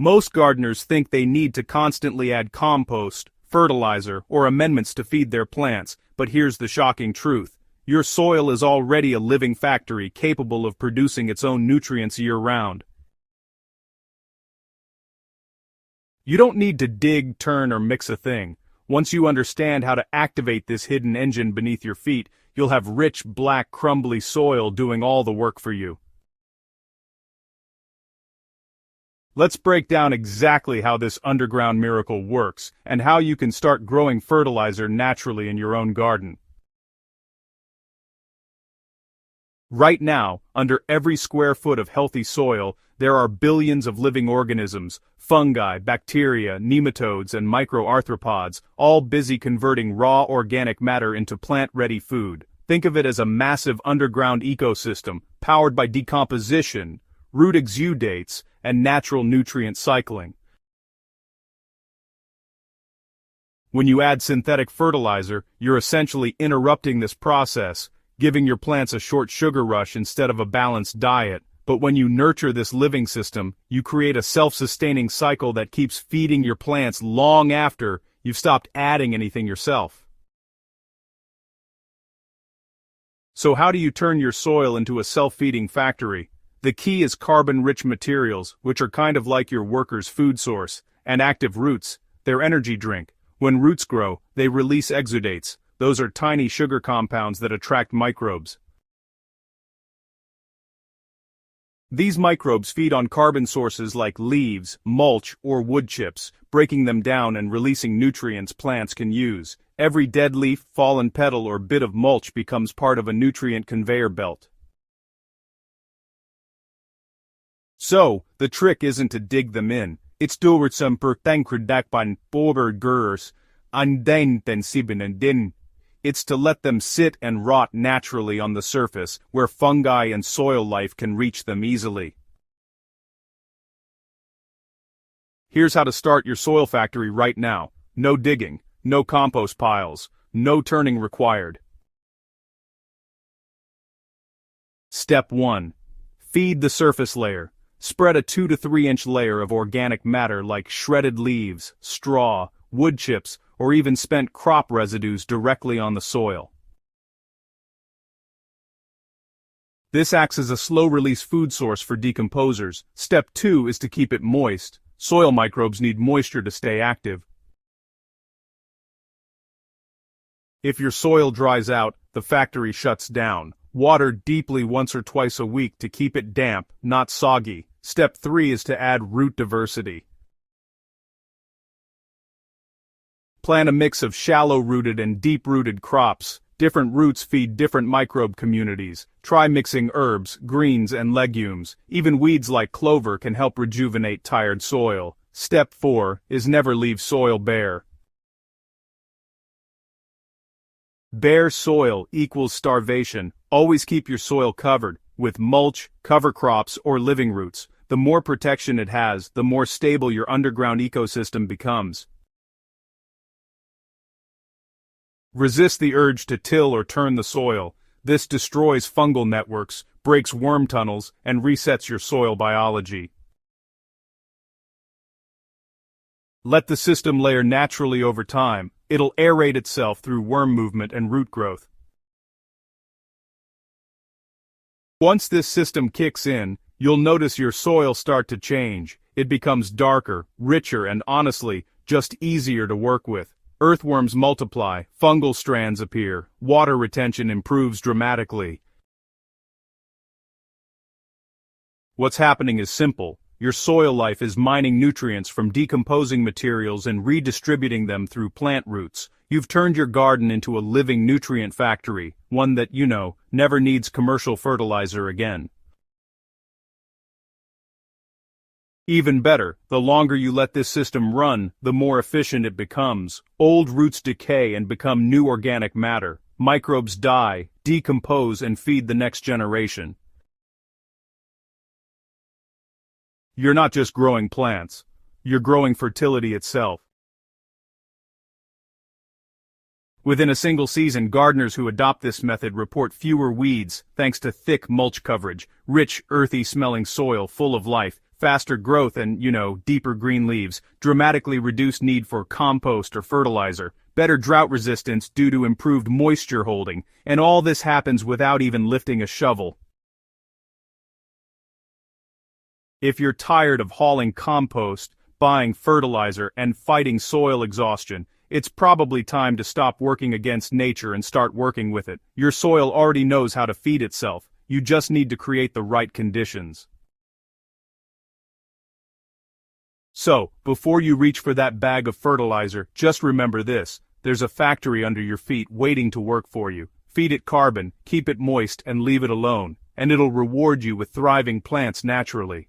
Most gardeners think they need to constantly add compost, fertilizer, or amendments to feed their plants, but here's the shocking truth. Your soil is already a living factory capable of producing its own nutrients year-round. You don't need to dig, turn, or mix a thing. Once you understand how to activate this hidden engine beneath your feet, you'll have rich, black, crumbly soil doing all the work for you. Let's break down exactly how this underground miracle works, and how you can start growing fertilizer naturally in your own garden. Right now, under every square foot of healthy soil, there are billions of living organisms, fungi, bacteria, nematodes, and microarthropods, all busy converting raw organic matter into plant-ready food. Think of it as a massive underground ecosystem, powered by decomposition, root exudates, and natural nutrient cycling. When you add synthetic fertilizer, you're essentially interrupting this process, giving your plants a short sugar rush instead of a balanced diet. But when you nurture this living system, you create a self-sustaining cycle that keeps feeding your plants long after you've stopped adding anything yourself. So how do you turn your soil into a self-feeding factory? The key is carbon-rich materials, which are kind of like your workers' food source, and active roots, their energy drink. When roots grow, they release exudates. Those are tiny sugar compounds that attract microbes. These microbes feed on carbon sources like leaves, mulch, or wood chips, breaking them down and releasing nutrients plants can use. Every dead leaf, fallen petal, or bit of mulch becomes part of a nutrient conveyor belt. So, the trick isn't to dig them in. It's door some pertankredakban bobergers, din. It's to let them sit and rot naturally on the surface, where fungi and soil life can reach them easily. Here's how to start your soil factory right now. No digging, no compost piles, no turning required. Step 1. Feed the surface layer. Spread a 2 to 3 inch layer of organic matter like shredded leaves, straw, wood chips, or even spent crop residues directly on the soil. This acts as a slow-release food source for decomposers. Step 2 is to keep it moist. Soil microbes need moisture to stay active. If your soil dries out, the factory shuts down. Water deeply once or twice a week to keep it damp, not soggy. Step 3 is to add root diversity. Plant a mix of shallow-rooted and deep-rooted crops. Different roots feed different microbe communities. Try mixing herbs, greens, and legumes. Even weeds like clover can help rejuvenate tired soil. Step 4 is never leave soil bare. Bare soil equals starvation. Always keep your soil covered with mulch, cover crops, or living roots. The more protection it has, the more stable your underground ecosystem becomes. Resist the urge to till or turn the soil. This destroys fungal networks, breaks worm tunnels, and resets your soil biology. Let the system layer naturally over time. It'll aerate itself through worm movement and root growth. Once this system kicks in, you'll notice your soil start to change. It becomes darker, richer, and honestly, just easier to work with. Earthworms multiply, fungal strands appear, water retention improves dramatically. What's happening is simple. Your soil life is mining nutrients from decomposing materials and redistributing them through plant roots. You've turned your garden into a living nutrient factory, one that, never needs commercial fertilizer again. Even better, the longer you let this system run, the more efficient it becomes. Old roots decay and become new organic matter. Microbes die, decompose, and feed the next generation. You're not just growing plants. You're growing fertility itself. Within a single season, gardeners who adopt this method report fewer weeds thanks to thick mulch coverage, rich, earthy-smelling soil full of life, faster growth and, deeper green leaves, dramatically reduced need for compost or fertilizer, better drought resistance due to improved moisture holding, and all this happens without even lifting a shovel. If you're tired of hauling compost, buying fertilizer, and fighting soil exhaustion, it's probably time to stop working against nature and start working with it. Your soil already knows how to feed itself, you just need to create the right conditions. So, before you reach for that bag of fertilizer, just remember this: there's a factory under your feet waiting to work for you. Feed it carbon, keep it moist, and leave it alone, and it'll reward you with thriving plants naturally.